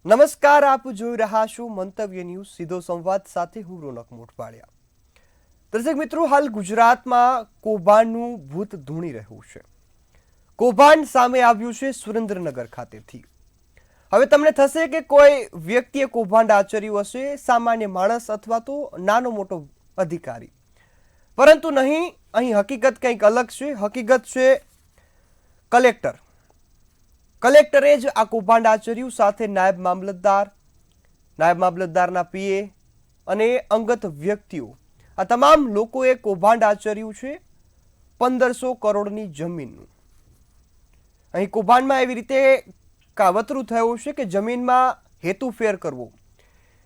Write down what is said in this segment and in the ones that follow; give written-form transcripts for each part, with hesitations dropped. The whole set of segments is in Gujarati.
નમસ્કાર, આપ જોઈ રહ્યા છો મંતવ્ય ન્યૂઝ સીધો સંવાદ સાથે હું રોનક મોટવાડિયા. દર્શક મિત્રો, હાલ ગુજરાતમાં કૌભાંડનું ભૂત ધૂણી રહ્યું છે. કૌભાંડ સામે આવ્યું છે સુરેન્દ્રનગર ખાતેથી. હવે તમને થશે કે કોઈ વ્યક્તિએ કૌભાંડ આચર્યું હશે, સામાન્ય માણસ અથવા તો નાનો મોટો અધિકારી, પરંતુ નહીં. અહીં હકીકત કંઈક અલગ છે. હકીકત છે કલેક્ટર. કલેક્ટરે જ આ કૌભાંડ આચર્યું, સાથે નાયબ મામલતદારના પીએ અને અંગત વ્યક્તિઓ, આ તમામ લોકોએ કૌભાંડ આચર્યું છે 1500 કરોડની જમીનનું. અહીં કૌભાંડમાં એવી રીતે કાવતરું થયું છે કે જમીનમાં હેતુફેર કરવો,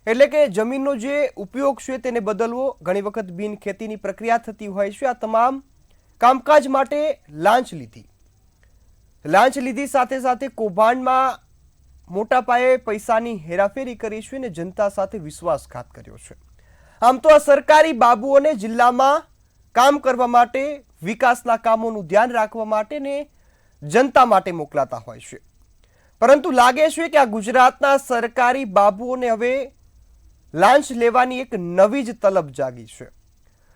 એટલે કે જમીનનો જે ઉપયોગ છે તેને બદલવો. ઘણી વખત બિન ખેતીની પ્રક્રિયા થતી હોય છે. આ તમામ કામકાજ માટે લાંચ લીધી સાથે સાથે કૌભાંડમાં મોટા પાયે પૈસાની હેરાફેરી કરી છે અને જનતા સાથે વિશ્વાસઘાત કર્યો છે. આમ તો આ સરકારી બાબુઓને જિલ્લામાં કામ કરવા માટે, વિકાસના કામોનું ધ્યાન રાખવા માટે ને જનતા માટે મોકલાતા હોય છે, પરંતુ લાગે છે કે આ ગુજરાતના સરકારી બાબુઓને હવે લાંચ લેવાની એક નવી જ તલબ જાગી છે.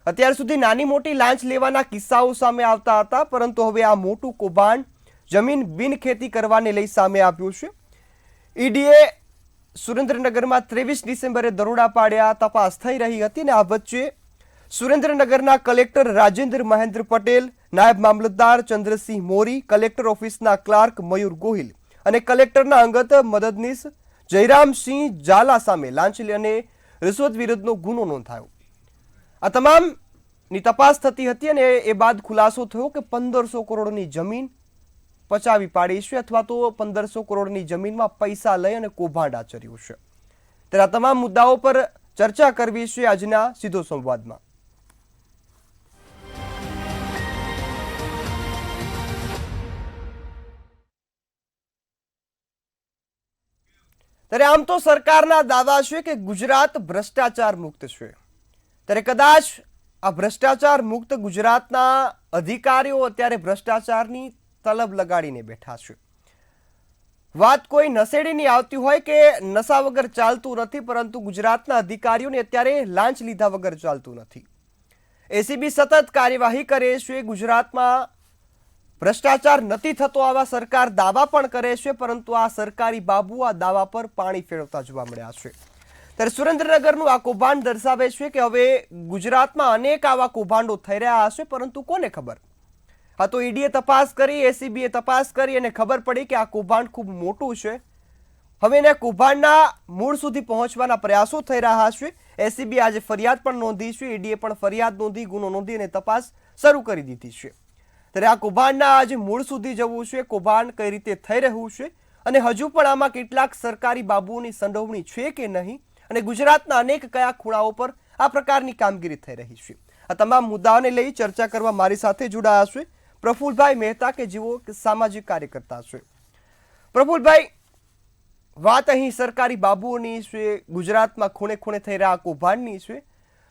અત્યાર સુધી નાની મોટી લાંચ લેવાના કિસ્સાઓ સામે આવતા હતા, પરંતુ હવે આ મોટું કૌભાંડ જમીન બિન ખેતી કરવાને લઈ સામે આવ્યું છે. ઈડીએ સુરેન્દ્રનગરમાં 23 ડિસેમ્બરે દરોડા પાડ્યા, તપાસ થઈ રહી હતી અને આ વચ્ચે સુરેન્દ્રનગરના કલેક્ટર રાજેન્દ્ર મહેન્દ્ર પટેલ, નાયબ મામલતદાર ચંદ્રસિંહ મોરી, કલેક્ટર ઓફિસના ક્લાર્ક મયુર ગોહિલ અને કલેક્ટરના અંગત મદદનીશ જયરામસિંહ ઝાલા સામે લાંચ અને રિશ્વત વિરુદ્ધનો ગુનો નોંધાયો. આ તમામની તપાસ થતી હતી અને એ બાદ ખુલાસો થયો કે 1500 કરોડની જમીન પચાવી પાડી છે, અથવા તો 1500 કરોડની જમીનમાં પૈસા લઈ અને કૌભાંડ આચર્યું છે. ત્યારે આ તમામ મુદ્દાઓ પર ચર્ચા કરવી છે આજના સીધો સંવાદમાં. ત્યારે આમ તો સરકારના દાવા છે કે ગુજરાત ભ્રષ્ટાચાર મુક્ત છે. ત્યારે કદાચ આ ભ્રષ્ટાચાર મુક્ત ગુજરાતના અધિકારીઓ અત્યારે ભ્રષ્ટાચારની તલબ લગાડીને બેઠા છે. વાત કોઈ નશેડીની આવતી હોય કે નશા વગર ચાલતું નથી, પરંતુ ગુજરાતના અધિકારીઓને અત્યારે લાંચ લીધા વગર ચાલતું નથી. એસીબી સતત કાર્યવાહી કરે છે. ગુજરાતમાં ભ્રષ્ટાચાર નથી થતો આવા સરકાર દાવા પણ કરે છે, પરંતુ આ સરકારી બાબુ આ દાવા પર પાણી ફેરવતા જોવા મળ્યા છે. ત્યારે સુરેન્દ્રનગરનું આ કૌભાંડ દર્શાવે છે કે હવે ગુજરાતમાં અનેક આવા કૌભાંડો થઈ રહ્યા હશે, પરંતુ કોને ખબર. હા, તો ઈડીએ તપાસ કરી, એસીબીએ તપાસ કરી અને ખબર પડી કે આ કૌભાંડ ખૂબ મોટું છે. હવે એને કૌભાંડના મૂળ સુધી પહોંચવાના પ્રયાસો થઈ રહ્યા છે. એસીબી આજે ફરિયાદ પણ નોંધી છે, ઈડીએ પણ ફરિયાદ નોંધી, ગુનો નોંધી અને તપાસ શરૂ કરી દીધી છે. ત્યારે આ કૌભાંડના આજે મૂળ સુધી જવું છે, કૌભાંડ કઈ રીતે થઈ રહ્યું છે અને હજુ પણ આમાં કેટલાક સરકારી બાબુઓની સંડોવણી છે કે નહીં, અને ગુજરાતના અનેક કયા ખૂણાઓ પર આ પ્રકારની કામગીરી થઈ રહી છે. આ તમામ મુદ્દાઓને લઈ ચર્ચા કરવા મારી સાથે જોડાયા છે પ્રફુલભાઈ મહેતા, કે જેઓ સામાજિક કાર્યકર્તા છે. પ્રફુલભાઈ, વાત અહીં સરકારી બાબુઓની છે, ગુજરાતમાં ખૂણે ખૂણે થઈ રહ્યા કૌભાંડની છે.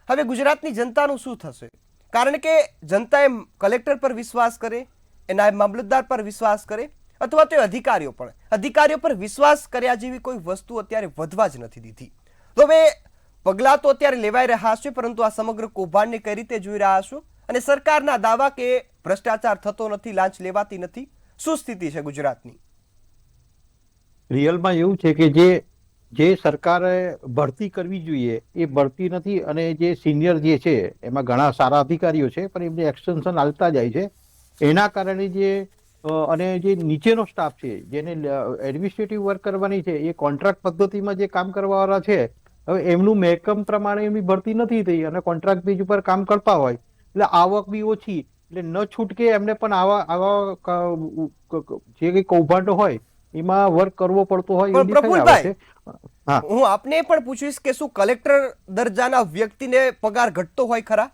હવે ગુજરાતની જનતાનું શું થશે? કારણ કે જનતાએ કલેક્ટર પર વિશ્વાસ કરે, એ નાયબ મામલતદાર પર વિશ્વાસ કરે, અથવા તો અધિકારીઓ પર વિશ્વાસ કર્યા જેવી કોઈ વસ્તુ અત્યારે વધવા જ નથી દીધી. તો હવે પગલાં તો અત્યારે લેવાઈ રહ્યા છે, પરંતુ આ સમગ્ર કૌભાંડને કઈ રીતે જોઈ રહ્યા છો? અને સરકારના દાવા કે ભ્રષ્ટાચાર થતો નથી, લાંચ લેવાતી નથી, શું સ્થિતિ છે ગુજરાતની? રિયલમાં એવું છે કે જે સરકારે ભરતી કરવી જોઈએ એ ભરતી નથી, અને જે સિનિયર જે છે એમાં ઘણા સારા અધિકારીઓ છે, પણ એમને એક્સટેન્શન આવતા જાય છે. એના કારણે અને જે નીચેનો સ્ટાફ છે, જેને એડમિનિસ્ટ્રેટિવ વર્ક કરવાની છે, એ કોન્ટ્રાક્ટ પદ્ધતિમાં જે કામ કરવાવાળા છે, હવે એમનું મહેકમ પ્રમાણે એમની ભરતી નથી થઈ અને કોન્ટ્રાક્ટ બેઝ ઉપર કામ કરતા હોય એટલે આવક બી ઓછી, એટલે ન છૂટકે એમને પણ આવા જે કઈ કૌભાંડો હોય એમાં વર્ક કરવો પડતો હોય. પ્રફુલભાઈ, હું આપને પણ પૂછીશ કે શું કલેક્ટર દરજાના વ્યક્તિને પગાર ઘટતો હોય ખરા?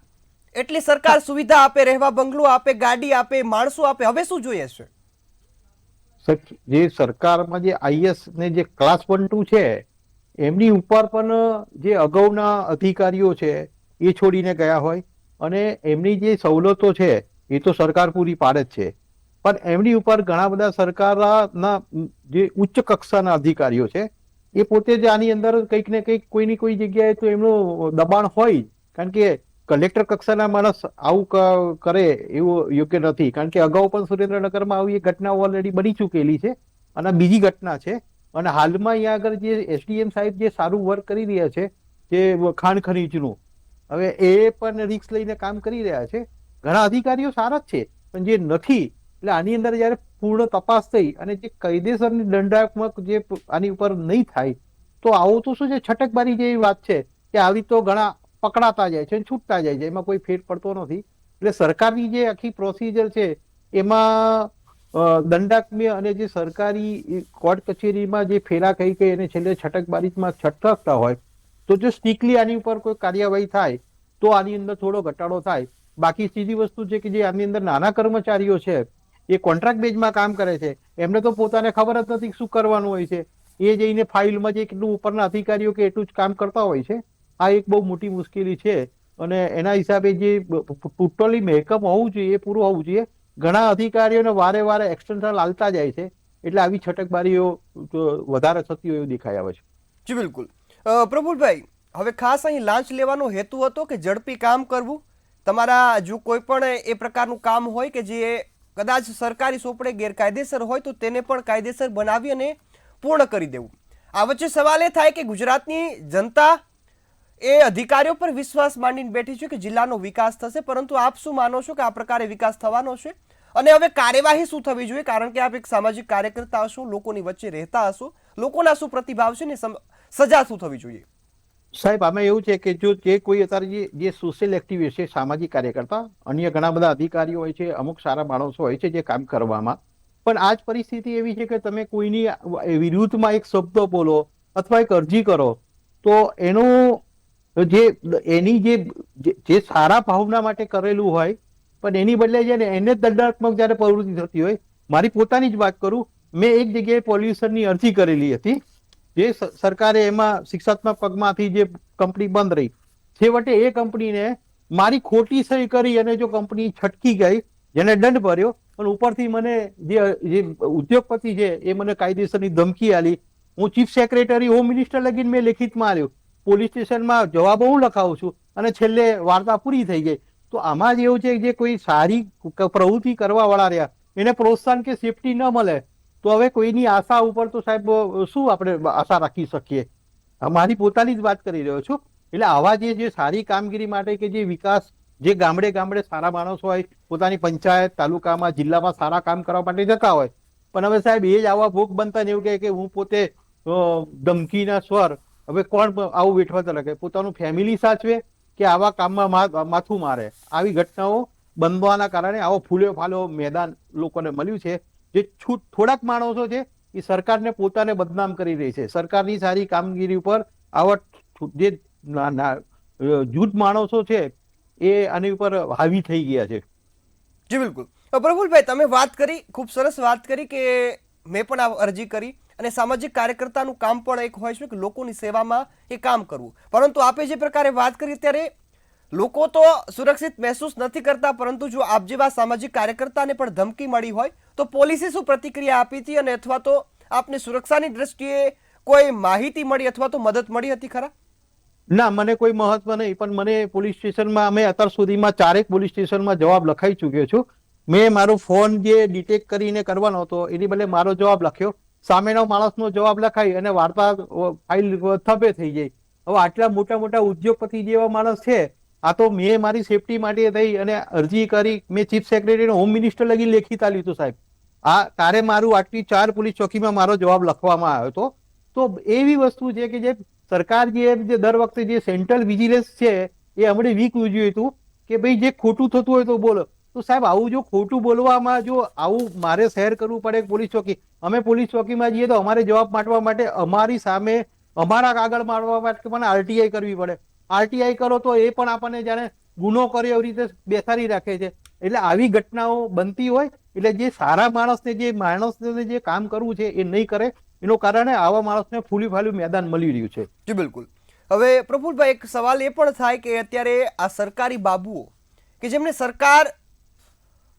એટલી સરકાર સુવિધા આપે, રહેવા બંગલો આપે, ગાડી આપે, માણસો આપે, હવે શું જોઈએ છે? જે સરકારમાં જે આઈએસ ને જે ક્લાસ 1-2 છે એમની ઉપર પણ જે અગાઉના અધિકારીઓ છે એ છોડીને ગયા હોય, અને એમની જે સવલતો છે એ તો સરકાર પૂરી પાડે જ છે, પણ એમની ઉપર ઘણા બધા સરકારના જે ઉચ્ચ કક્ષાના અધિકારીઓ છે એ પોતે જ આની અંદર કંઈક ને કંઈક કોઈની કોઈ જગ્યાએ તો એમનું દબાણ હોય જ. કારણ કે કલેક્ટર કક્ષાના માણસ આવું કરે એવું યોગ્ય નથી. કારણ કે અગાઉ પણ સુરેન્દ્રનગરમાં આવી એક ઘટનાઓ ઓલરેડી બની ચૂકેલી છે અને આ બીજી ઘટના છે. અને હાલમાં અહીંયા આગળ જે એસડીએમ સાહેબ જે સારું વર્ક કરી રહ્યા છે જે ખાણ ખનીજનું, હવે એ પણ રિસ્ક લઈને કામ કરી રહ્યા છે. ઘણા અધિકારીઓ સારા જ છે, પણ જે નથી એટલે આની અંદર જયારે પૂર્ણ તપાસ થઈ અને જે કાયદેસરની દંડાત્મક જે આની ઉપર નહીં થાય તો આવું તો શું છે, છટકબારી જેવી વાત છે કે આવી તો ઘણા પકડાતા જાય છે અને છૂટતા જાય છે, એમાં કોઈ ફેર પડતો નથી. એટલે સરકારની જે આખી પ્રોસિજર છે એમાં દંડાત્મક અને જે સરકારી કોર્ટ કચેરીમાં જે ફેરા કહી કે એને છેલ્લે છટકબારીમાં છટકતા હોય તો જો સ્ટ્રિક્ટલી આની ઉપર કોઈ કાર્યવાહી થાય તો આની અંદર થોડો ઘટાડો થાય. બાકી સીધી વસ્તુ છે કે જે આની અંદર નાના કર્મચારીઓ છે એ કોન્ટ્રાક્ટ બેઝમાં કામ કરે છે, એમને તો પોતાને ખબર જ નથી શું કરવાનું હોય છે. એ જઈને ફાઇલમાં જે કેટલું ઉપરના અધિકારીઓ કે એટલું જ કામ કરતા હોય છે. આ એક બહુ મોટી મુશ્કેલી છે અને એના હિસાબે જે ટોટલી મહેકમ હોવું જોઈએ એ પૂરું હોવું જોઈએ. ઘણા અધિકારીઓને વારે વારે એક્સટેન્શન આવતા જાય છે એટલે આવી છટકબારીઓ વધારે થતી હોય એવું દેખાઈ આવે છે. જી બિલકુલ. પ્રફુલભાઈ, હવે ખાસ અહીં લાંચ લેવાનો હેતુ હતો કે ઝડપી કામ કરવું, તમારા જો કોઈ પણ એ પ્રકારનું કામ હોય કે જે કદાચ સરકારી સોપડે ગેરકાયદેસર હોય તો તેને પણ કાયદેસર બનાવી અને પૂર્ણ કરી દેવું. આ વચ્ચે સવાલ એ થાય કે ગુજરાતની જનતા એ અધિકારીઓ પર વિશ્વાસ માંડીને બેઠી છે કે જિલ્લાનો વિકાસ થશે, પરંતુ આપ શું માનો છો કે આ પ્રકારે વિકાસ થવાનો છે અને હવે કાર્યવાહી શું થવી જોઈએ? કારણ કે આપ એક સામાજિક કાર્યકર્તા હશો, લોકોની વચ્ચે રહેતા હશો, લોકોના શું પ્રતિભાવ છે ને સજા શું થવી જોઈએ? સાહેબ, આમાં એવું છે કે જો જે કોઈ અત્યારે જે સોશિયલ એક્ટિવિસ્ટ છે, સામાજિક કાર્યકર્તા, અન્ય ઘણા બધા અધિકારીઓ હોય છે, અમુક સારા માણસો હોય છે જે કામ કરવામાં, પણ આ જ પરિસ્થિતિ એવી છે કે તમે કોઈની વિરુદ્ધમાં એક શબ્દ બોલો અથવા એક અરજી કરો તો એનું જે એની જે સારા ભાવના માટે કરેલું હોય પણ એની બદલે છે ને એને દંડાત્મક જયારે પ્રવૃત્તિ થતી હોય. મારી પોતાની જ વાત કરું, મેં એક જગ્યાએ પોલ્યુશનની અરજી કરેલી હતી જે સરકારે એમાં શિક્ષાત્મક પગમાંથી જે કંપની બંધ રહી, છેવટે એ કંપનીને મારી ખોટી સહી કરી અને જો કંપની છટકી ગઈ જેને દંડ ભર્યો, પણ ઉપરથી મને જે ઉદ્યોગપતિ છે એ મને કાયદેસરની ધમકી આલી. હું ચીફ સેક્રેટરી હોમ મિનિસ્ટર લગીને મેં લેખિતમાં આવ્યો, પોલીસ સ્ટેશનમાં જવાબો હું લખાવું છું અને છેલ્લે વાર્તા પૂરી થઈ ગઈ. તો આમાં જ એવું છે કે જે કોઈ સારી પ્રવૃત્તિ કરવા વાળા રહ્યા એને પ્રોત્સાહન કે સેફટી ન મળે તો હવે કોઈની આશા ઉપર તો સાહેબ શું આપણે આશા રાખી શકીએ? મારી પોતાની જ વાત કરી રહ્યો છું. એટલે આવા જે સારી કામગીરી માટે કે જે વિકાસ, જે ગામડે ગામડે સારા માણસો હોય, પોતાની પંચાયત, તાલુકામાં, જિલ્લામાં સારા કામ કરવા માટે જતા હોય, પણ હવે સાહેબ એ જ આવા ભોગ બનતા ને એવું કહે કે હું પોતે ધમકીના સ્વર, હવે કોણ આવું વેઠવા લાગે? પોતાનું ફેમિલી સાચવે કે આવા કામમાં માથું મારે? આવી ઘટનાઓ બનવાના કારણે આવો ફૂલે ફાલો મેદાન લોકોને મળ્યું છે. જે થોડાક માણસો છે એ સરકારને પોતાને બદનામ કરી રહી છે. સરકારની સારી કામગીરી ઉપર આવા જે જૂથ માણસો છે એ આની ઉપર હાવી થઈ ગયા છે. જી બિલકુલ. પ્રફુલભાઈ, તમે વાત કરી, ખૂબ સરસ વાત કરી કે મેં પણ આ અરજી કરી અને સામાજિક કાર્યકર્તાનું કામ પણ એક હોય છે કે લોકોની સેવામાં એ કામ કરવું, પરંતુ આપે જે પ્રકારે વાત કરી ત્યારે લોકો તો સુરક્ષિત મહેસૂસ નથી કરતા, પરંતુ જો આપ જેવા સામાજિક કાર્યકર્તાને પણ ધમકી મળી હોય તો પોલીસે શું પ્રતિક્રિયા આપી હતી અને અથવા તો આપને સુરક્ષાની દ્રષ્ટિએ કોઈ માહિતી મળી અથવા તો મદદ મળી હતી ખરા? ના, મને કોઈ મહત્વ નહીં, પણ મને પોલીસ સ્ટેશનમાં, અમે અત્યાર સુધીમાં 4 પોલીસ સ્ટેશનમાં જવાબ લખાઈ ચૂક્યો છું. મેં મારો ફોન જે ડિટેક્ટ કરીને કરવાનો હતો એની બદલે મારો જવાબ લખ્યો, સામેનો માણસનો જવાબ લખાઈ અને વાર્તા ફાઇલ થપે થઈ જાય. હવે આટલા મોટા મોટા ઉદ્યોગપતિ જેવા માણસ છે, આ તો મેં મારી સેફટી માટે થઈ અને અરજી કરી, મેં ચીફ સેક્રેટરી હોમ મિનિસ્ટર લગી લેખિત આલ્યું હતું સાહેબ. આ તારે મારું આટલી 4 પોલીસ ચોકીમાં મારો જવાબ લખવામાં આવ્યો હતો. તો એવી વસ્તુ છે કે જે સરકાર જે દર વખતે જે સેન્ટ્રલ વિજિલન્સ છે એ હમણાં વીક ઉજવ્યું હતું કે ભાઈ જે ખોટું થતું હોય તો બોલો. તો સાહેબ આવું જો ખોટું બોલવામાં જો આવું મારે શેર કરવું પડે પોલીસ ચોકી, અમે પોલીસ ચોકીમાં જઈએ તો અમારે જવાબ માંડવા માટે અમારી સામે અમારા કાગળ માંડવા માટે પણ આરટીઆઈ કરવી પડે. આરટીઆઈ કરો તો એ પણ આપણને જાણે ગુનો કર્યો એવી રીતે બેસાડી રાખે છે. એટલે આવી ઘટનાઓ બનતી હોય એટલે જે સારા માણસને જે કામ કરવું છે એ નહીં કરે, એનું કારણે આવા માણસને ફૂલી ફાલ્યું મેદાન મળી રહ્યું છે. જી બિલકુલ. હવે પ્રફુલભાઈ, એક સવાલ એ પણ થાય કે અત્યારે આ સરકારી બાબુઓ કે જેમને સરકાર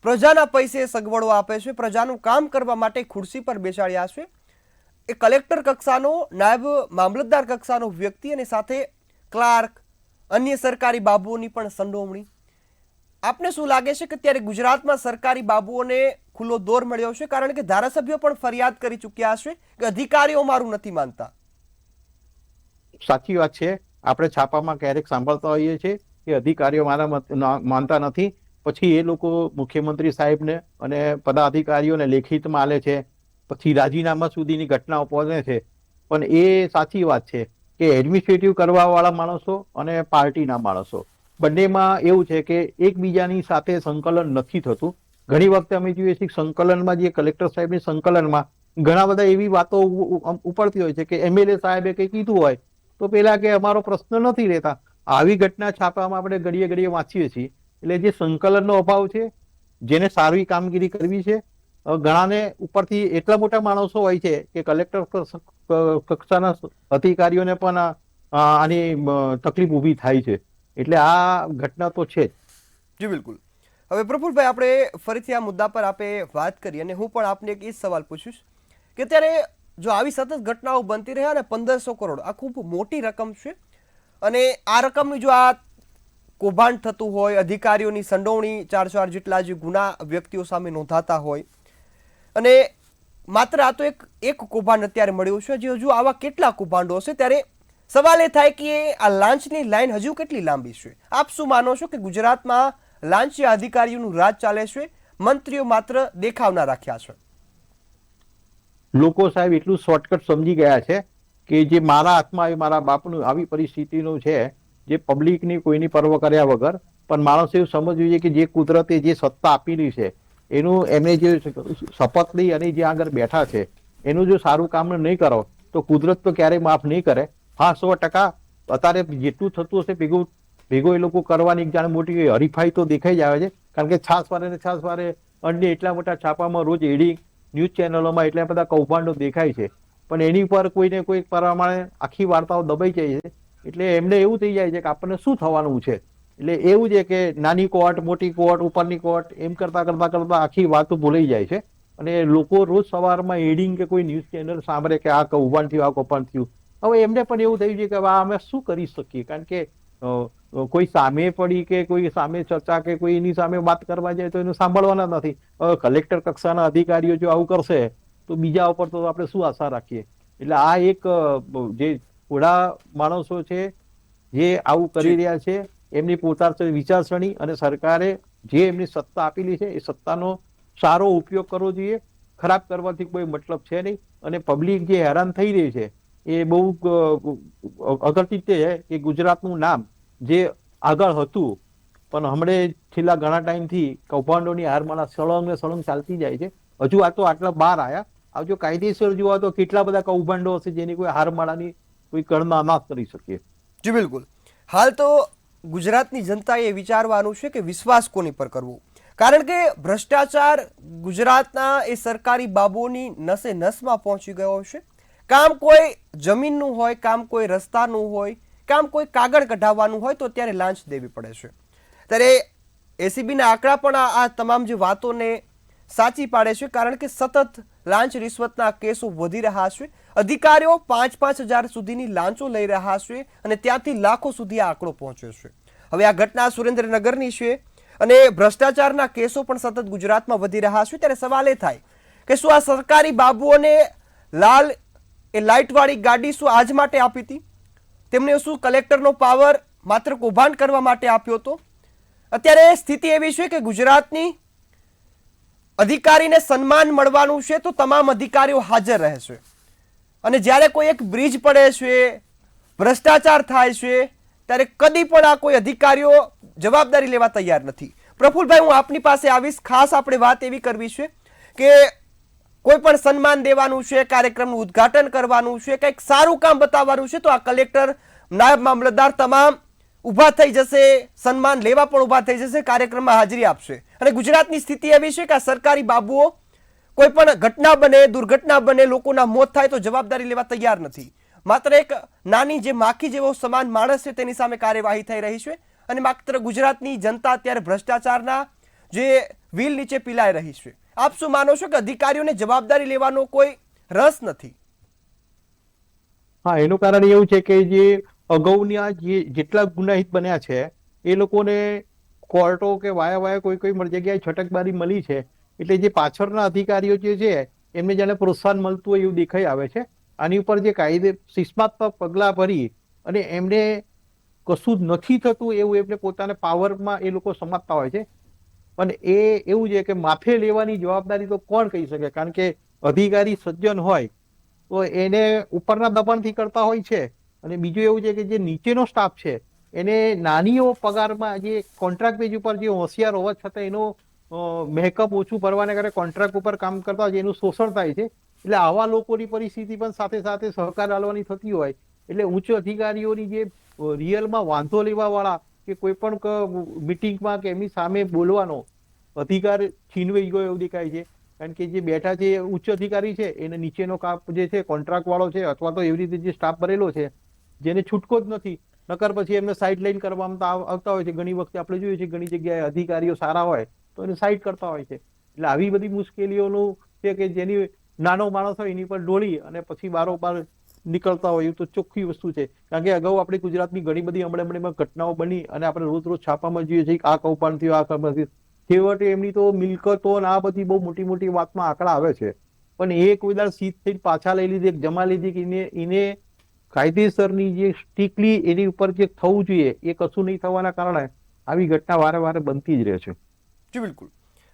પ્રજાના પૈસે સગવડો આપે છે, પ્રજાનું કામ કરવા માટે ખુરશી પર બેસાડ્યા છે, એ કલેક્ટર કક્ષાનો, નાયબ મામલતદાર કક્ષાનો વ્યક્તિ અને સાથે ક્લાર્ક, અન્ય સરકારી બાબુઓની પણ સંડોવણી. આપને શું લાગે છે કે ત્યારે ગુજરાતમાં સરકારી બાબુઓને ખુલ્લો દોર મળ્યો છે? કારણ કે ધારાસભ્યો પણ ફરિયાદ કરી ચૂક્યા છે કે અધિકારીઓ મારું નથી માનતા. સાચી વાત છે. આપણે છાપામાં ક્યારેક સાંભળતા હોઈએ છીએ કે અધિકારીઓ માનતા નથી, પછી એ લોકો મુખ્યમંત્રી સાહેબને અને પદાધિકારીઓને લેખિતમાં આલે છે, પછી રાજીનામા સુધીની ઘટનાઓ પહોંચે છે. પણ એ સાચી વાત છે કે એડમિનિસ્ટ્રેટિવ કરવા વાળા માણસો અને પાર્ટીના માણસો બંનેમાં એવું છે કે એકબીજાની સાથે સંકલન નથી થતું. ઘણી વખતે અમે જોઈએ છીએ સંકલનમાં, જે કલેક્ટર સાહેબની સંકલનમાં ઘણા બધા એવી વાતો ઉપડતી હોય છે કે એમએલએ સાહેબે કંઈ કીધું હોય તો પેલા કે અમારો પ્રશ્ન નથી રહેતા. આવી ઘટના છાપામાં આપણે ઘડીએ ઘડીએ વાંચીએ છીએ. એટલે જે સંકલનનો અભાવ છે, જેને સારી કામગીરી કરવી છે, ઘણાને ઉપરથી એટલા મોટા માણસો હોય છે કે કલેક્ટર કક્ષાના અધિકારીઓને પણ આની તકલીફ ઊભી થાય છે. એટલે આ ઘટના તો છે જ. જી બિલકુલ. હવે પ્રફુલભાઈ, આપણે ફરીથી આ મુદ્દા પર આપણે વાત કરી અને હું પણ આપને એક એ સવાલ પૂછીશ કે ત્યારે જો આવી સતત ઘટનાઓ બનતી રહે અને 1500 કરોડ આ ખૂબ મોટી રકમ છે, અને આ રકમની જો આ કૌભાંડ થતું હોય, અધિકારીઓની સંડોવણી, 4 જેટલા જે ગુના વ્યક્તિઓ સામે નોંધાતા હોય, અને માત્ર આ તો એક કૌભાંડ અત્યારે મળ્યું છે, હજુ આવા કેટલા કૌભાંડો હશે? ત્યારે સવાલ એ થાય કે આ લાંચની લાઈન હજુ કેટલી લાંબી છે? આપ શું માનો છો કે ગુજરાતમાં લાંચિયા અધિકારીઓનું રાજ ચાલે છે, મંત્રીઓ માત્ર દેખાવના રાખ્યા છે? લોકો સાહેબ એટલું શોર્ટકટ સમજી ગયા છે કે જે મારા હાથમાં મારા બાપનું આવી પરિસ્થિતિનું છે, જે પબ્લિકની કોઈની પરવા કર્યા વગર, પણ માણસે એવું સમજવું જોઈએ કે જે કુદરતે જે સત્તા આપેલી છે એનું એમને જે શપથ લઈ અને જે આગળ બેઠા છે એનું જો સારું કામ નહીં કરો તો કુદરત તો ક્યારેય માફ નહીં કરે. હા, 100% અત્યારે જેટલું થતું હશે ભેગો એ લોકો કરવાની એક જાણે મોટી હરીફાઈ તો દેખાઈ જ આવે છે. કારણ કે છાસવારે અન્ય એટલા મોટા છાપામાં રોજ એડિંગ, ન્યૂઝ ચેનલોમાં એટલા બધા કૌભાંડો દેખાય છે, પણ એની પર કોઈને કોઈ પ્રમાણે આખી વાર્તાઓ દબાઈ જાય છે. એટલે એમને એવું થઈ જાય છે કે આપણને શું થવાનું છે. એટલે એવું છે કે નાની કોર્ટ, મોટી કોર્ટ, ઉપરની કોર્ટ, એમ કરતા આખી વાતો ભૂલાઈ જાય છે. અને લોકો રોજ સવારમાં એડિંગ કે કોઈ ન્યૂઝ ચેનલ સાંભળે કે આ કૌભાંડ થયું, આ કૌભાંડ થયું. હવે એમને પણ એવું થયું છે કે અમે શું કરી શકીએ, કારણ કે કોઈ સામે પડી કે કોઈ સામે ચર્ચા કે કોઈ એની સામે વાત કરવા જાય તો એનું સાંભળવાના નથી. કલેક્ટર કક્ષાના અધિકારીઓ જો આવું કરશે તો બીજા ઉપર તો આપણે શું આશા રાખીએ? એટલે આ એક જે થોડા માણસો છે જે આવું કરી રહ્યા છે, એમની પોતાની વિચારસરણી અને સરકારે જે એમની સત્તા આપેલી છે એ સત્તાનો સારો ઉપયોગ કરવો જોઈએ. ખરાબ કરવાથી કોઈ મતલબ છે નહીં. અને પબ્લિક જે હેરાન થઈ રહી છે એ બહુ અગત્ય છે કે ગુજરાતનું નામ જે આગળ હતું પણ હમણે છેલ્લા ઘણા ટાઈમથી કૌભાંડોની હારમાળા સળંગ ચાલતી જાય છે. હજુ આ તો આટલા બહાર આવ્યા, આ જો કાયદેસર જોવા તો કેટલા બધા કૌભાંડો હશે જેની કોઈ હારમાળાની કોઈ ગણના ના કરી શકીએ. જી બિલકુલ. હાલ તો ગુજરાતની જનતાએ વિચારવાનું છે કે વિશ્વાસ કોની પર કરવો, કારણ કે ભ્રષ્ટાચાર ગુજરાતના એ સરકારી બાબુઓની નસે નસમાં પહોંચી ગયો છે. કામ કોઈ જમીનનું હોય, કામ કોઈ રસ્તાનું હોય, કામ કોઈ કાગળ કઢાવવાનું હોય તો ત્યારે લાંચ દેવી પડે છે. ત્યારે એસીબીના આંકડા પણ આ તમામ જે વાતોને સાચી પાડે છે, કારણ કે સતત લાંચ રિશ્વતના કેસો વધી રહ્યા છે. અધિકારીઓ 5-5 હજાર સુધીની લાંચો લઈ રહ્યા છે અને ત્યાંથી લાખો સુધી આ આંકડો પહોંચ્યો છે. હવે આ ઘટના સુરેન્દ્રનગરની છે અને ભ્રષ્ટાચારના કેસો પણ સતત ગુજરાતમાં વધી રહ્યા છે. ત્યારે સવાલ એ થાય કે શું આ સરકારી બાબુઓને લાઇટવાળી ગાડી શું આજ માટે આપી હતી? તેમને શું કલેક્ટરનો પાવર માત્ર કૌભાંડ કરવા માટે આપ્યો હતો? અત્યારે સ્થિતિ એવી છે કે ગુજરાતની અધિકારીને સન્માન મળવાનું છે તો તમામ અધિકારીઓ હાજર રહે છે, અને જ્યારે કોઈ એક બ્રિજ પડે છે, ભ્રષ્ટાચાર થાય છે, ત્યારે કદી પણ આ કોઈ અધિકારીઓ જવાબદારી લેવા તૈયાર નથી. પ્રફુલભાઈ, હું આપની પાસે આવીશ. ખાસ આપણે વાત એવી કરવી છે કે કોઈ પણ સન્માન દેવાનું છે, કાર્યક્રમનું ઉદ્ઘાટન કરવાનું છે, કંઈક સારું કામ બતાવવાનું છે તો આ કલેક્ટર, નાયબ મામલતદાર તમામ ઊભા થઈ જશે, સન્માન લેવા પણ ઊભા થઈ જશે, કાર્યક્રમમાં હાજરી આપશે. અને ગુજરાતની સ્થિતિ એવી છે કે આ સરકારી બાબુઓ કોઈ પણ ઘટના બને, દુર્ઘટના બને, લોકોના મોત થાય તો જવાબદારી લેવા તૈયાર નથી. માત્ર એક નાની જે માખી જેવો સમાન માણસ છે તેની સામે કાર્યવાહી થઈ રહી છે, અને માત્ર ગુજરાતની જનતા અત્યારે ભ્રષ્ટાચારના જે વ્હીલ નીચે પીલાઈ રહી છે. આપ શું માનો છો કે અધિકારીઓને જવાબદારી લેવાનો કોઈ રસ નથી? હા, એનું કારણ એવું છે કે જે અગાઉના જેટલા ગુનાહિત બન્યા છે એ લોકોને કોર્ટો કે વાયા કોઈ કોઈ જગ્યાએ છટકબારી મળી છે, એટલે જે પાછળના અધિકારીઓ જે છે એમને જાણે પ્રોત્સાહન મળતું હોય એવું દેખાઈ આવે છે. આની ઉપર જે શિક્ષાત્મક પગલા ભરી અને એમને કશું જ નથી થતું એવું એમને પોતાના પાવરમાં એ લોકો સમજતા હોય છે. પણ એ એવું છે કે માથે લેવાની જવાબદારી તો કોણ કહી શકે, કારણ કે અધિકારી સજ્જન હોય તો એને ઉપરના દબાણથી કરતા હોય છે, અને બીજું એવું છે કે જે નીચેનો સ્ટાફ છે એને નાનીઓ પગારમાં જે કોન્ટ્રાક્ટ બેઝ ઉપર જે હોશિયાર હોવા છતાં એનો મેકઅપ ઓછું ભરવાને કારણે કોન્ટ્રાક્ટ ઉપર કામ કરતા હોય છે, એનું શોષણ થાય છે. એટલે આવા લોકોની પરિસ્થિતિ પણ સાથે સાથે સહકાર આલવાની થતી હોય, એટલે ઉચ્ચ અધિકારીઓની જે રિયલમાં વાંધો લેવા વાળા કે કોઈ પણ મિટિંગમાં કે એમની સામે બોલવાનો અધિકાર છીનવાઈ ગયો એવું દેખાય છે. કારણ કે જે બેઠા છે ઉચ્ચ અધિકારી છે એને નીચેનો કાપ જે છે કોન્ટ્રાક્ટ વાળો છે અથવા તો એવી રીતે જે સ્ટાફ ભરેલો છે જેને છૂટકો જ નથી, નકર પછી એમને સાઇડ લાઈન કરવામાં આવતા હોય છે. ઘણી વખતે આપણે જોઈએ છીએ ઘણી જગ્યાએ અધિકારીઓ સારા હોય તો એને સાઇડ કરતા હોય છે. એટલે આવી બધી મુશ્કેલીઓનું છે કે જેની નાનો માણસ હોય એની પર ડોળી અને પછી બારોબાર નીકળતા હોય એવું તો ચોખ્ખી વસ્તુ છે. કારણ કે અગાઉ આપણે ગુજરાતની ઘણી બધી હમણાં ઘટનાઓ બની અને આપણે રોજ રોજ છાપામાં જોઈએ છીએ આ કૌભાંડ થયું, આ કૌભાંડ થયું. છેવટે એમની તો મિલકતો ને આ બધી બહુ મોટી મોટી વાતમાં આંકડા આવે છે, પણ એ કોઈ દાડ સીટ થઈને પાછા લઈ લીધી, જમા લીધી કે એને કાયદેસરની જે સ્ટ્રિક્ટલી એની ઉપર જે થવું જોઈએ એ કશું નહીં થવાના કારણે આવી ઘટના વારે વારે બનતી જ રહે છે. જી બિલકુલ.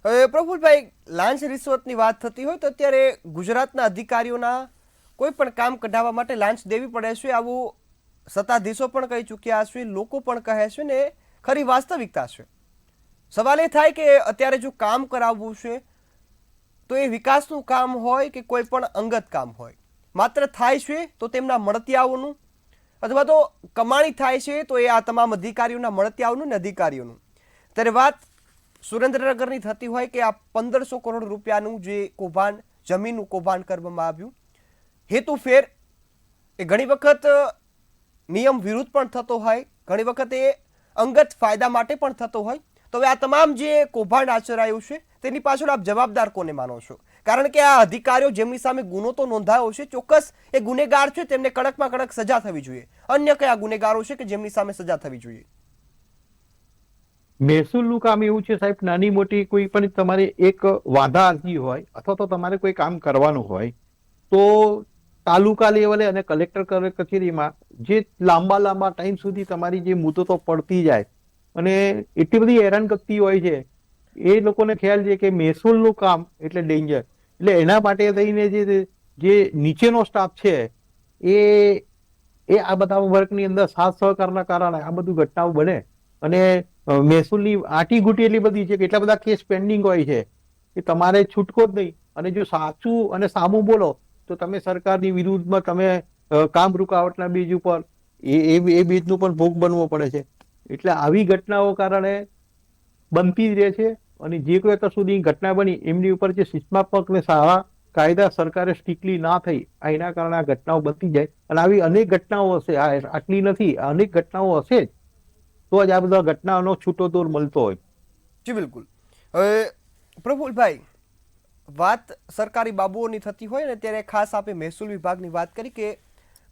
હવે પ્રફુલભાઈ, લાંચ રિશ્વતની વાત થતી હોય તો અત્યારે ગુજરાતના અધિકારીઓના કોઈ પણ કામ કઢાવવા માટે લાંચ દેવી પડે છે, આવું સત્તાધીશો પણ કહી ચૂક્યા છે, લોકો પણ કહે છે ને ખરી વાસ્તવિકતા છે. સવાલ એ થાય કે અત્યારે જો કામ કરાવવું છે તો એ વિકાસનું કામ હોય કે કોઈ પણ અંગત કામ હોય, માત્ર થાય છે તો તેમના મળતિયાઓનું અથવા તો કમાણી થાય છે તો એ આ તમામ અધિકારીઓના મળતિયાઓનું ને અધિકારીઓનું. ત્યારે વાત સુરેન્દ્રનગરની થતી હોય કે આ 1500 કરોડ રૂપિયાનું જે કૌભાંડ, જમીનનું કૌભાંડ કરવામાં આવ્યું, હેતુફેર એ ઘણી વખત નિયમ વિરુદ્ધ પણ થતો હોય, ઘણી વખત એ અંગત ફાયદા માટે પણ થતો હોય. તો હવે આ તમામ જે કૌભાંડ આચરાયું છે તેની પાછળ આપ જવાબદાર કોને માનો છો? કારણ કે આ અધિકારીઓ જેમની સામે ગુનો તો નોંધાયો છે, ચોક્કસ એ ગુનેગાર છે, તેમને કડકમાં કડક સજા થવી જોઈએ. અન્ય કયા ગુનેગારો છે કે જેમની સામે સજા થવી જોઈએ? મહેસૂલનું કામ એવું છે સાહેબ, નાની મોટી કોઈ પણ તમારે એક વાંધા અરજી હોય અથવા તો તમારે કોઈ કામ કરવાનું હોય તો તાલુકા લેવલે અને કલેક્ટર કચેરીમાં જે લાંબા લાંબા ટાઈમ સુધી તમારી જે મુદતો પડતી જાય અને એટલી બધી હેરાનગતિ હોય છે, એ લોકોને ખ્યાલ છે કે મહેસૂલનું કામ એટલે ડેન્જર. એટલે એના માટે થઈને જે નીચેનો સ્ટાફ છે એ એ આ બધા વર્કની અંદર સાથ સહકારના કારણે આ બધું ઘટનાઓ બને. અને મહેસૂલની આટી ઘૂંટી એટલી બધી છે કે એટલા બધા કેસ પેન્ડિંગ હોય છે કે તમારે છૂટકો જ નહીં. અને જો સાચું અને સામું બોલો તો તમે સરકારની વિરુદ્ધમાં તમે કામ રૂકાવટના બીજ ઉપર એ બીજનું પણ ભોગ બનવો પડે છે. એટલે આવી ઘટનાઓ કારણે બનતી જ રહે છે. અને જે કોઈ અત્યાર સુધી ઘટના બની એમની ઉપર જે શિક્ષાત્મક ને સારા કાયદા સરકારે સ્ટ્રિક્ટલી ના થઈ, એના કારણે આ ઘટનાઓ બનતી જાય. અને આવી અનેક ઘટનાઓ હશે, આટલી નથી, અનેક ઘટનાઓ હશે જ તો જ આ બધા ઘટનાઓનો છૂટો દોર મળતો હોય. જી બિલકુલ. હવે પ્રફુલભાઈ, વાત સરકારી બાબુઓની થતી હોય ને ત્યારે ખાસ આપે મહેસૂલ વિભાગની વાત કરી કે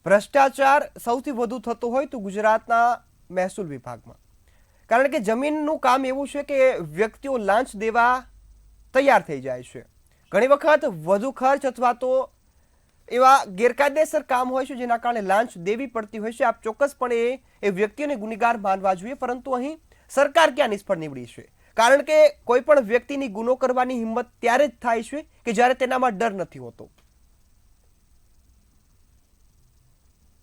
ભ્રષ્ટાચાર સૌથી વધુ થતો હોય તો ગુજરાતના મહેસૂલ વિભાગમાં. કારણ કે જમીનનું કામ એવું છે કે વ્યક્તિઓ લાંચ દેવા તૈયાર થઈ જાય છે. ઘણી વખત વધુ ખર્ચ અથવા તો એવા ગેરકાયદેસર કામ હોય છે જેના કારણે લાંચ દેવી પડતી હોય છે. આપ ચોક્કસપણે એ વ્યક્તિઓને ગુનેગાર માનવા જોઈએ, પરંતુ અહીં સરકાર ક્યાં નિષ્ફળ નીવડી છે? કારણ કે કોઈ પણ વ્યક્તિની ગુનો કરવાની હિંમત ત્યારે જ થાય છે કે જ્યારે તેનામાં ડર નથી હોતો.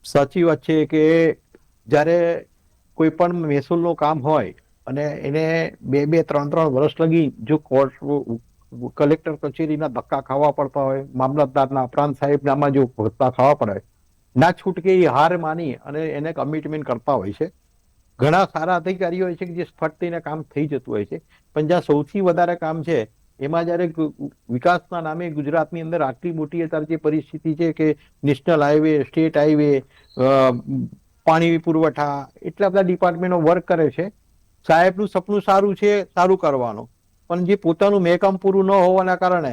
સાચી વાત છે કે જ્યારે કોઈ પણ મહેસૂલનું કામ હોય અને એને 2-3 વર્ષ લગી જો કોર્ટ કલેક્ટર કચેરીના ધક્કા ખાવા પડતા હોય, મામલતદારના પ્રાંત સાહેબનામાં જો ધક્કા ખાવા પડે, ના છૂટકે એ હાર માની અને એને કમિટમેન્ટ કરતા હોય છે. ઘણા સારા અધિકારીઓ હોય છે કે જે ફટ થઈને કામ થઈ જતું હોય છે. પણ જ્યાં સૌથી વધારે કામ છે એમાં જયારે વિકાસના નામે ગુજરાતની અંદર આટલી મોટી અત્યારે જે પરિસ્થિતિ છે કે નેશનલ હાઈવે, સ્ટેટ હાઈવે, પાણી પુરવઠા, એટલા બધા ડિપાર્ટમેન્ટો વર્ક કરે છે. સાહેબનું સપનું સારું છે, સારું કરવાનું, પણ જે પોતાનું મહેકામ પૂરું ન હોવાના કારણે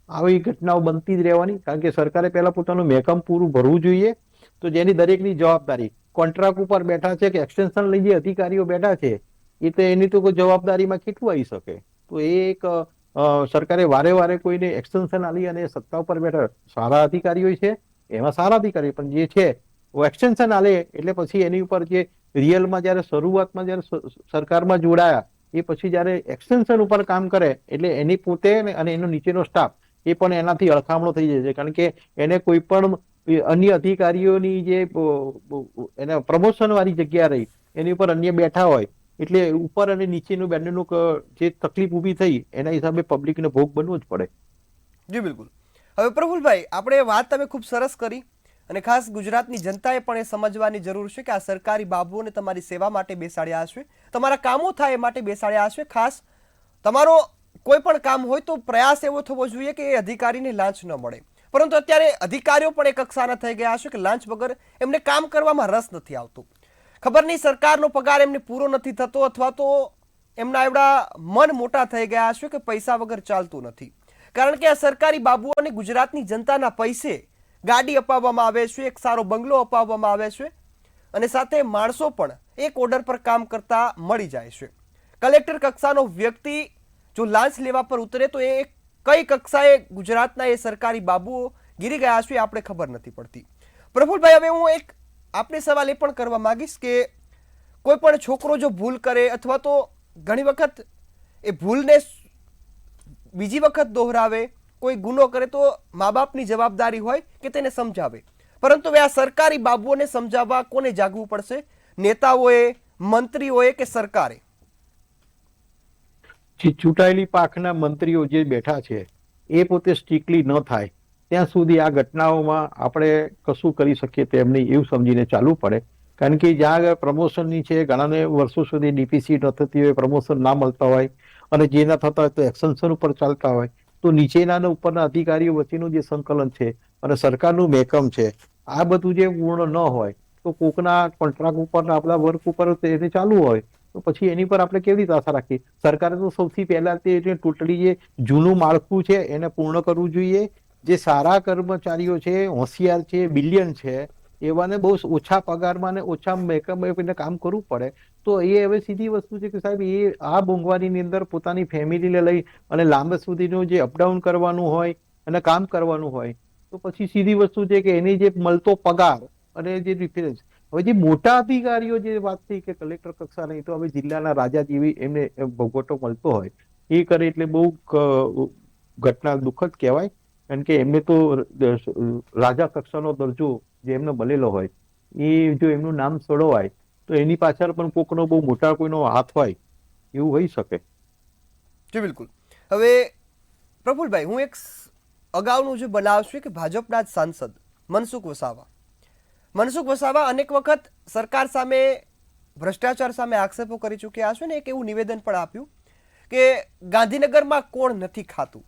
આવી ઘટનાઓ બનતી જ રહેવાની. કારણ કે સરકારે પહેલા પોતાનું મહેકામ પૂરું ભરવું જોઈએ તો જેની દરેકની જવાબદારી કોન્ટ્રાક્ટ ઉપર બેઠા છે કે એક્સટેન્શન લઈ જે અધિકારીઓ બેઠા છે એ તો એની તો કોઈ જવાબદારીમાં કેટલું આવી શકે. તો એ એક સરકારે વારે વારે કોઈને એક્સટેન્શન આલી અને સત્તા ઉપર બેઠા સારા અધિકારીઓ છે, એમાં સારા અધિકારીઓ પણ જે છે એક્સટેન્શન આલે એટલે પછી એની ઉપર જે રિયલમાં જયારે શરૂઆતમાં જયારે સરકારમાં જોડાયા એ પછી જયારે એક્સટેન્શન ઉપર કામ કરે એટલે એની પોતે અને એનો નીચેનો સ્ટાફ એ પણ એનાથી અળખામણો થઈ જાય છે. કારણ કે એને કોઈ પણ અન્ય અધિકારીઓની જે એને પ્રમોશન વાળી જગ્યા રહી એની ઉપર અન્ય બેઠા હોય એટલે ઉપર અને નીચેનું બંનેનું જે તકલીફ ઊભી થઈ એના હિસાબે પબ્લિકને ભોગ બનવું જ પડે. જી બિલકુલ. હવે પ્રફુલભાઈ, આપણે વાત તમે ખૂબ સરસ કરી અને ખાસ ગુજરાતની જનતાએ પણ એ સમજવાની જરૂર છે કે આ સરકારી બાબુઓને તમારી સેવા માટે બેસાડ્યા હશે, તમારા કામો થાય એ માટે બેસાડ્યા હશે. ખાસ તમારો કોઈ પણ કામ હોય તો પ્રયાસ એવો થવો જોઈએ કે એ અધિકારીને લાંચ ન મળે, પરંતુ અત્યારે અધિકારીઓ પણ એક કક્ષાના થઈ ગયા હશે કે લાંચ વગર એમને કામ કરવામાં રસ નથી આવતો. ખબર નહીં સરકારનો પગાર એમને પૂરો નથી થતો અથવા તો એમના એવડા મન મોટા થઈ ગયા હશે કે પૈસા વગર ચાલતું નથી. કારણ કે આ સરકારી બાબુઓને ગુજરાતની જનતાના પૈસે ગાડી અપાવવામાં આવે છે, એક સારો બંગલો અપાવવામાં આવે છે અને સાથે માણસો પણ એક ઓર્ડર પર કામ કરતા મળી જાય છે. કલેક્ટર કક્ષાનો વ્યક્તિ જો લાંચ લેવા પર ઉતરે તો એ કઈ કક્ષાએ ગુજરાતના એ સરકારી બાબુઓ ગીરી ગયા છે આપણે ખબર નથી પડતી. પ્રફુલભાઈ, હવે હું એક આપને સવાલ એ પણ કરવા માંગીશ કે કોઈ પણ છોકરો જો ભૂલ કરે અથવા તો ઘણી વખત એ ભૂલને બીજી વખત દોહરાવે, કોઈ ગુનો કરે તો મા બાપની જવાબદારી હોય કે તેને સમજાવે, પરંતુ હવે આ સરકારી બાબુઓને સમજાવવા કોને જાગવું પડશે? નેતાઓએ, મંત્રીઓએ કે સરકારે? જે ચૂંટાયેલી પાંખના મંત્રીઓ જે બેઠા છે એ પોતે સ્ટ્રિક્ટલી ન થાય ત્યાં સુધી આ ઘટનાઓમાં આપણે કશું કરી શકીએ તેમ નહીં એવું સમજીને ચાલવું પડે. કારણ કે જ્યાં આગળ પ્રમોશનની છે ઘણાને વર્ષો સુધી ડીપીસી ન થતી હોય, પ્રમોશન ના મળતા હોય અને જે ના થતા હોય તો એક્સટેન્શન ઉપર ચાલતા હોય તો નીચેના અને ઉપરના અધિકારીઓ વચ્ચેનું જે સંકલન છે અને સરકારનું મહેકમ છે આ બધું જે પૂર્ણ ન હોય તો કોકના કોન્ટ્રાક્ટ ઉપર આપણા વર્ક ઉપર એને ચાલુ હોય તો પછી એની પર આપણે કેવી રીતે આશા રાખીએ? સરકારે તો સૌથી પહેલા તે ટોટલી જે જૂનું માળખું છે એને પૂર્ણ કરવું જોઈએ. જે સારા કર્મચારીઓ છે, હોશિયાર છે, બિલિયન છે એવાને બહુ ઓછા પગારમાં અને ઓછા મેકઅપ એને કામ કરવું પડે. તો એ હવે સીધી વસ્તુ છે કે સાહેબ એ આ મોંઘવારીની અંદર પોતાની ફેમિલીને લઈ અને લાંબા સુધીનું જે અપડાઉન કરવાનું હોય અને કામ કરવાનું હોય તો પછી સીધી વસ્તુ છે કે એની જે મળતો પગાર અને જે ડિફરન્સ. હવે જે મોટા અધિકારીઓ જે વાત થઈ કે કલેક્ટર કક્ષા નહીં તો હવે જિલ્લાના રાજા જેવી એમને ભોગવટો મળતો હોય એ કરે એટલે બહુ ઘટના દુઃખદ કહેવાય. કારણ કે એમને તો રાજા કક્ષાનો દરજ્જો જે એમને મળેલો હોય એ જો એમનું નામ સડવાય તો એની પાછળ પણ કોકનો બહુ મોટા કોઈનો હાથ હોય એવું હોઈ શકે. જી બિલકુલ. હવે પ્રફુલભાઈ, હું એક અગાઉનું જે બનાવ છે કે ભાજપના જ સાંસદ મનસુખ વસાવા અનેક વખત સરકાર સામે ભ્રષ્ટાચાર સામે આક્ષેપો કરી ચૂક્યા છે ને એક એવું નિવેદન પણ આપ્યું કે ગાંધીનગરમાં કોણ નથી ખાતું.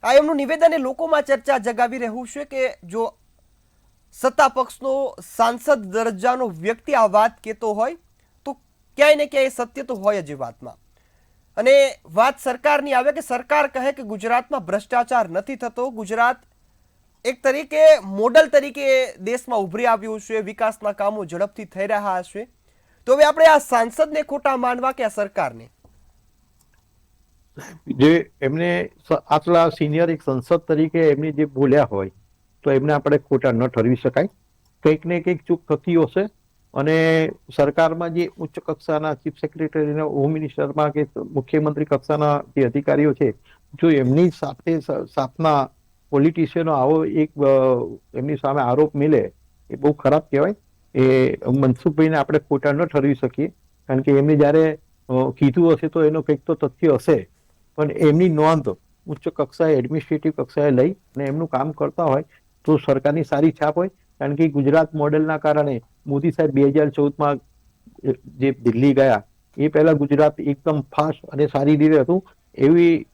આ એમનું નિવેદન એ લોકોમાં ચર્ચા જગાવી રહ્યું છે કે જો સત્તા પક્ષનો સાંસદ દરજ્જાનો વ્યક્તિ આ વાત કહેતો હોય તો ક્યાંય ને ક્યાંય સત્ય તો હોય જ વાતમાં. અને વાત સરકારની આવે કે સરકાર કહે કે ગુજરાતમાં ભ્રષ્ટાચાર નથી થતો, ગુજરાત એક તરીકે મોડલ તરીકે દેશમાં ઉભરી આવ્યું છે, વિકાસના કામો ઝડપથી થઈ રહ્યા છે. તો હવે આપણે આ સાંસદને ખોટા માનવા કે આ સરકારને? જે એમને આટલા સિનિયર એક સંસદ તરીકે એમને જે બોલ્યા હોય તો એમને આપણે ખોટા ન ઠરવી શકાય. કંઈક ને કંઈક ચૂક થતી હશે અને સરકારમાં જે ઉચ્ચ કક્ષાના ચીફ સેક્રેટરી, હોમ મિનિસ્ટરમાં કે મુખ્યમંત્રી કક્ષાના જે અધિકારીઓ છે જો એમની સાથે સાથના પોલિટિશિયનો આવો એક એમની સામે આરોપ મિલે એ બહુ ખરાબ કહેવાય. એ મનસુખભાઈને આપણે ખોટા ન ઠરવી શકીએ કારણ કે એમને જયારે કીધું હશે તો એનો કંઈક તો તથ્ય હશે, પણ એમની નોંધ ઉચ્ચ કક્ષાએ એડમિનિસ્ટ્રેટિવ કક્ષાએ લઈ અને એમનું કામ કરતા હોય તો સરકારની સારી છાપ હોય. કારણ કે ગુજરાત મોડેલના કારણે મોદી સાહેબ 2014માં જે દિલ્હી ગયા એ પહેલા ગુજરાત એકદમ ફાસ્ટ અને સારી રીતે હતું. એવી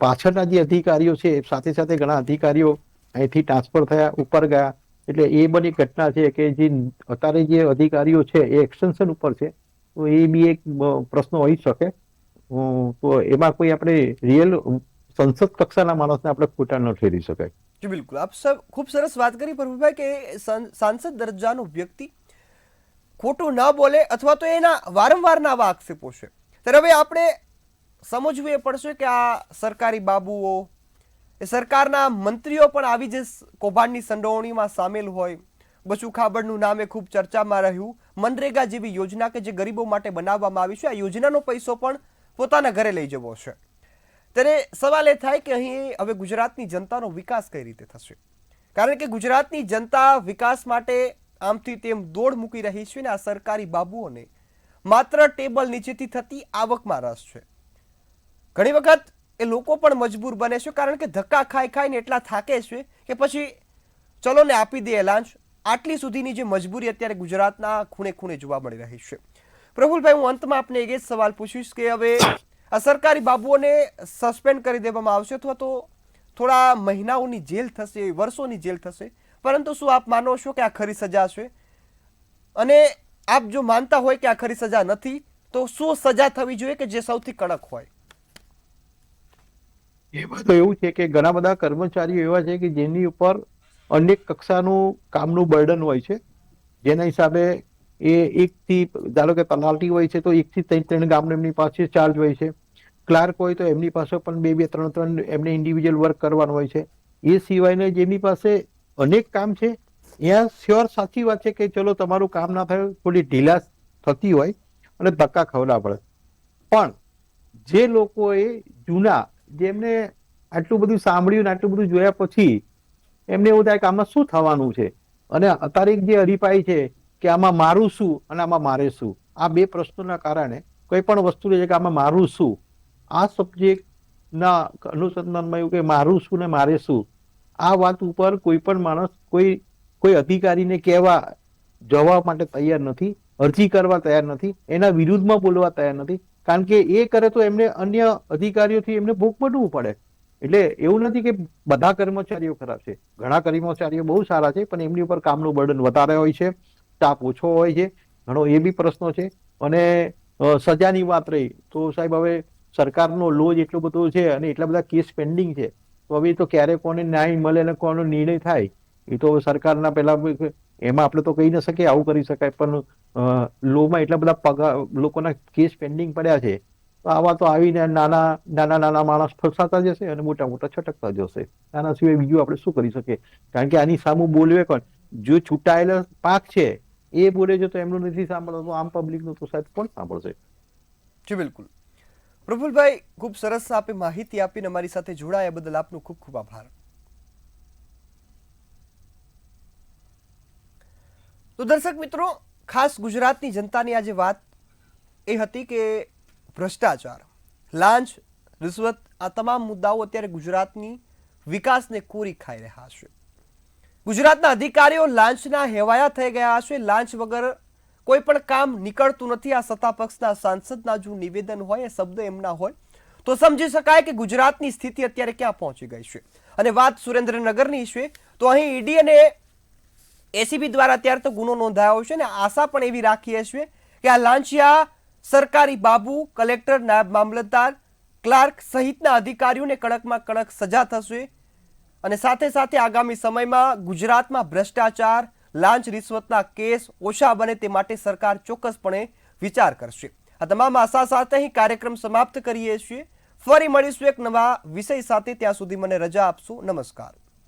પાછળના જે અધિકારીઓ છે સાથે સાથે ઘણા અધિકારીઓ અહીંથી ટ્રાન્સફર થયા, ઉપર ગયા. એટલે એ બધી ઘટના છે કે જે અત્યારે જે અધિકારીઓ છે એ એક્સટેન્શન ઉપર છે તો એ બી એક પ્રશ્ન હોઈ શકે. તો એમાં કોઈ આપણે રિયલ સંસદ કક્ષાના માણસને આપણે ખોટા ન ઠેરી શકાય. જી બિલકુલ, આપ સબ ખૂબ સરસ વાત કરી પ્રભુભાઈ કે સાંસદ દરજ્જાનો વ્યક્તિ ખોટું ન બોલે અથવા તો એના વારંવારના આવા આક્ષેપો છે. ત્યારે હવે આપણે સમજવું એ પડશે કે આ સરકારી બાબુઓ, એ સરકારના મંત્રીઓ પણ આવી જે કૌભાંડની સંડોવણીમાં સામેલ હોય. બચુ ખાબડનું નામે ખૂબ ચર્ચામાં રહ્યું. મનરેગા જેવી યોજના કે જે ગરીબો માટે બનાવવામાં આવી છે, આ યોજનાનો પૈસો પણ પોતાના ઘરે લઈ જવો છે. ત્યારે સવાલ એ થાય કે અહીં હવે ગુજરાતની જનતાનો વિકાસ કઈ રીતે થશે? કારણ કે ગુજરાતની જનતા વિકાસ માટે આમથી તેમ દોડ મૂકી રહી છે ને આ સરકારી બાબુઓને માત્ર ટેબલ નીચેથી થતી આવકમાં રસ છે. ઘણી વખત એ લોકો પણ મજબૂર બને છે, કારણ કે ધક્કા ખાઈને એટલા થાકે છે કે પછી ચલો ને આપી દે લાંચ. આટલી સુધીની જે મજબૂરી અત્યારે ગુજરાતના ખૂણે ખૂણે જોવા મળી રહી છે. પ્રફુલભાઈ, હું અંતમાં આપને એક જ સવાલ પૂછીશ કે હવે આ સરકારી બાબુઓને સસ્પેન્ડ કરી દેવામાં આવશે અથવા તો થોડા મહિનાઓની જેલ થશે, વર્ષોની જેલ થશે, પરંતુ શું આપ માનો છો કે આ ખરી સજા છે? અને આપ જો માનતા હોય કે આ ખરી સજા નથી, તો શું સજા થવી જોઈએ કે જે સૌથી કડક હોય? એમાં તો એવું છે કે ઘણા બધા કર્મચારીઓ એવા છે કે જેની ઉપર અનેક કક્ષાનું કામનું બર્ડન હોય છે, જેના હિસાબે એ એકથી ધારો કે તલાટી હોય છે તો 1 થી 3 ગામનો એમની પાસે ચાર્જ હોય છે. ક્લાર્ક હોય તો એમની પાસે પણ 2 3 એમને ઇન્ડિવિજ્યુઅલ વર્ક કરવાનું હોય છે. એ સિવાયને જેમની પાસે અનેક કામ છે, ત્યાં શ્યોર સાચી વાત છે કે ચલો તમારું કામ ના થયું, થોડી ઢીલાસ થતી હોય અને ધક્કા ખવડાવવા પડે. પણ જે લોકોએ જૂના, જેમને આટલું બધું સાંભળ્યું ને આટલું બધું જોયા પછી એમને એવું થાય કે આમાં શું થવાનું છે, અને અત્યારે જે હરીફાઈ છે કે આમાં મારું શું અને આમાં મારે શું, આ બે પ્રશ્નોના કારણે કોઈ પણ વસ્તુ છે કે આમાં મારું શું, આ સબ્જેક્ટના અનુસંધાનમાં એવું કે મારું શું ને મારે શું, આ વાત ઉપર કોઈ પણ માણસ કોઈ અધિકારીને કહેવા જવા માટે તૈયાર નથી, અરજી કરવા તૈયાર નથી, એના વિરુદ્ધમાં બોલવા તૈયાર નથી. કારણ કે એ કરે તો એમને અન્ય અધિકારીઓથી એમને ભોગ બનવું પડે. એટલે એવું નથી કે બધા કર્મચારીઓ ખરાબ છે, ઘણા કર્મચારીઓ બહુ સારા છે, પણ એમની ઉપર કામનું બર્ડન વધારે હોય છે, સ્ટાફ ઓછો હોય છે, ઘણો એ બી પ્રશ્નો છે. અને સજાની વાત રહી તો સાહેબ હવે સરકારનો લોજ એટલો બધો છે અને એટલા બધા કેસ પેન્ડિંગ છે, તો હવે તો ક્યારે કોને ન્યાય મળે અને કોનો નિર્ણય થાય એ તો સરકારના પહેલા એમાં આપણે તો કહી ન શકીએ આવું કરી શકાય, પણ લોમાં એટલા બધા પગાર લોકોના કેસ પેન્ડિંગ પડ્યા છે, તો આવા તો આવીને નાના માણસ ફસાતા જશે અને મોટા છટકતા જશે. આના સિવાય બીજું આપણે શું કરી શકીએ? કારણ કે આની સામું બોલવે કોણ? જો છૂટાયેલો પાક છે એ બોલે છે તો એમનું નથી સાંભળતું, આમ પબ્લિકનું તો સાહેબ કોણ સાંભળશે? જી બિલકુલ. પ્રફુલભાઈ, ખૂબ સરસ આપે માહિતી આપીને અમારી સાથે જોડાયા બદલ આપનો ખૂબ ખૂબ આભાર. તો દર્શક મિત્રો, ખાસ ગુજરાતની જનતાની આજે વાત એ હતી કે ભ્રષ્ટાચાર, લાંચ, રિશ્વત, આ તમામ મુદ્દાઓ અત્યારે ગુજરાતની વિકાસને કોરી ખાઈ રહ્યા છે. ગુજરાતના અધિકારીઓ લાંચના હેવાયા થઈ ગયા છે. લાંચ વગર કોઈ પણ કામ નીકળતું નથી. આ સત્તા પક્ષના સાંસદના જો નિવેદન હોય, એ શબ્દ એમના હોય, તો સમજી શકાય કે ગુજરાતની સ્થિતિ અત્યારે ક્યાં પહોંચી ગઈ છે. અને વાત સુરેન્દ્રનગરની છે, તો અહીં ઈડી અને એસીબી દ્વારા અત્યારે તો ગુનો નોંધાયો છે, ને આશા પણ એવી રાખીએ છીએ કે આ લાંચિયા સરકારી બાબુ, કલેક્ટર, નાયબ મામલતદાર, ક્લાર્ક સહિતના અધિકારીઓને કડકમાં કડક સજા થશે. અને સાથે સાથે આગામી સમયમાં ગુજરાતમાં ભ્રષ્ટાચાર, લાંચ, રિશ્વતના કેસ ઓછા બને તે માટે સરકાર ચોક્કસપણે વિચાર કરશે. આ તમામ આશા સાથે અહીં કાર્યક્રમ સમાપ્ત કરીએ છીએ. ફરી મળીશું એક નવા વિષય સાથે. ત્યાં સુધી મને રજા આપશો. નમસ્કાર.